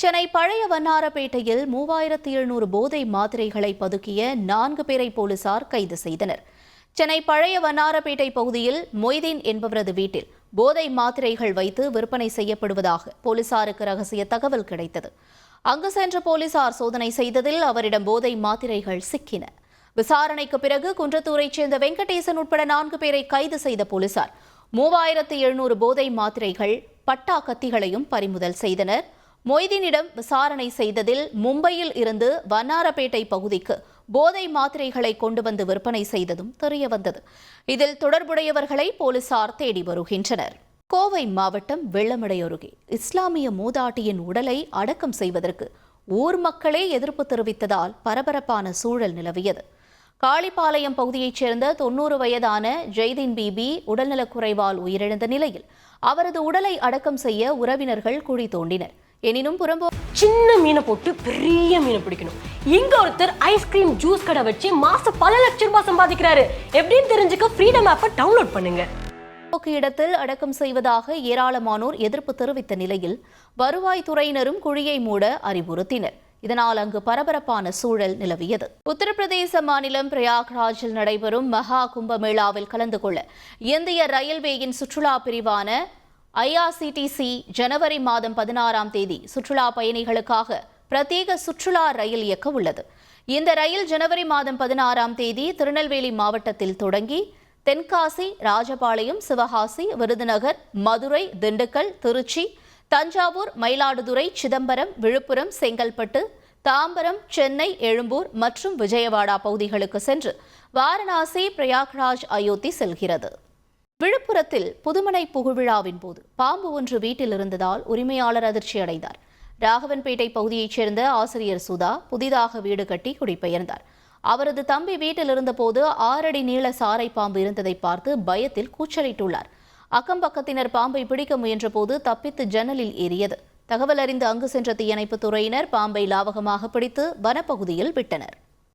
சென்னை பழைய வண்ணாரப்பேட்டையில் 3700 போதை மாத்திரைகளை பதுக்கிய 4 பேரை போலீசார் கைது செய்தனர். சென்னை பழைய வண்ணாரப்பேட்டை பகுதியில் மொய்தீன் என்பவரது வீட்டில் போதை மாத்திரைகள் வைத்து விற்பனை செய்யப்படுவதாக போலீசாருக்கு ரகசிய தகவல் கிடைத்தது. அங்கு சென்ற போலீசார் சோதனை செய்ததில் அவரிடம் போதை மாத்திரைகள் சிக்கின. விசாரணைக்கு பிறகு குன்றத்தூரைச் சேர்ந்த வெங்கடேசன் உட்பட 4 பேரை கைது செய்த போலீசார் 3700 போதை மாத்திரைகள், பட்டா கத்திகளையும் பறிமுதல் செய்தனர். மொய்தீனிடம் விசாரணை செய்ததில் மும்பையில் இருந்து வண்ணாரப்பேட்டை பகுதிக்கு போதை மாத்திரைகளை கொண்டு வந்து விற்பனை செய்ததும் தெரியவந்தது. இதில் தொடர்புடையவர்களை போலீசார் தேடி வருகின்றனர். கோவை மாவட்டம் வெள்ளமடை அருகே இஸ்லாமிய மூதாட்டியின் உடலை அடக்கம் செய்வதற்கு ஊர் மக்களே எதிர்ப்பு தெரிவித்ததால் பரபரப்பான சூழல் நிலவியது. காளிப்பாளையம் பகுதியைச் சேர்ந்த 90 வயதான ஜெய்தீன் பிபி உடல்நலக்குறைவால் உயிரிழந்த நிலையில் அவரது உடலை அடக்கம் செய்ய உறவினர்கள் குழி தோண்டினர். எனினும் சின்ன மீனை போட்டு பெரிய மீனை பிடிக்கணும். இங்க ஒருத்தர் ஐஸ்கிரீம் ஜூஸ் கடை வச்சு மாசம் பல லட்சம் ரூபாய் சம்பாதிக்கிறாரு. எப்படின்னு தெரிஞ்சுக்க ஃப்ரீடம் ஆப்பை டவுன்லோட் பண்ணுங்க. இடத்தில் அடக்கம் செய்வதாக ஏராளமானோர் எதிர்ப்பு தெரிவித்த நிலையில் வருவாய்த்துறையினரும் குழியை மூட அறிவுறுத்தினர். இதனால் அங்கு பரபரப்பான சூழல் நிலவியது. உத்தரப்பிரதேச மாநிலம் பிரயாக்ராஜில் நடைபெறும் மகா கும்பமேளாவில் கலந்து கொள்ள இந்திய ரயில்வேயின் சுற்றுலா பிரிவான IRCTC ஜனவரி மாதம் 16ஆம் தேதி சுற்றுலா பயணிகளுக்காக பிரத்யேக சுற்றுலா ரயில் இயக்க உள்ளது. இந்த ரயில் ஜனவரி மாதம் 16ஆம் தேதி திருநெல்வேலி மாவட்டத்தில் தொடங்கி தென்காசி, ராஜபாளையம், சிவகாசி, விருதுநகர், மதுரை, திண்டுக்கல், திருச்சி, தஞ்சாவூர், மயிலாடுதுறை, சிதம்பரம், விழுப்புரம், செங்கல்பட்டு, தாம்பரம், சென்னை, எழும்பூர் மற்றும் விஜயவாடா பகுதிகளுக்கு சென்று வாரணாசி, பிரயாக்ராஜ், அயோத்தி செல்கிறது. விழுப்புரத்தில் புதுமனை புகுவிழாவின் போது பாம்பு ஒன்று வீட்டில் இருந்ததால் உரிமையாளர் அதிர்ச்சி அடைந்தார். ராகவன்பேட்டை பகுதியைச் சேர்ந்த ஆசிரியர் சுதா புதிதாக வீடு கட்டி குடிபெயர்ந்தார். அவரது தம்பி வீட்டில் இருந்தபோது 6 அடி நீள சாரை பாம்பு இருந்ததை பார்த்து பயத்தில் கூச்சலிட்டுள்ளார். அக்கம்பக்கத்தினர் பாம்பை பிடிக்க முயன்றபோது தப்பித்து ஜன்னலில் ஏறியது. தகவல் அறிந்து அங்கு சென்ற தீயணைப்புத் துறையினர் பாம்பை லாவகமாக பிடித்து வனப்பகுதியில் விட்டனர்.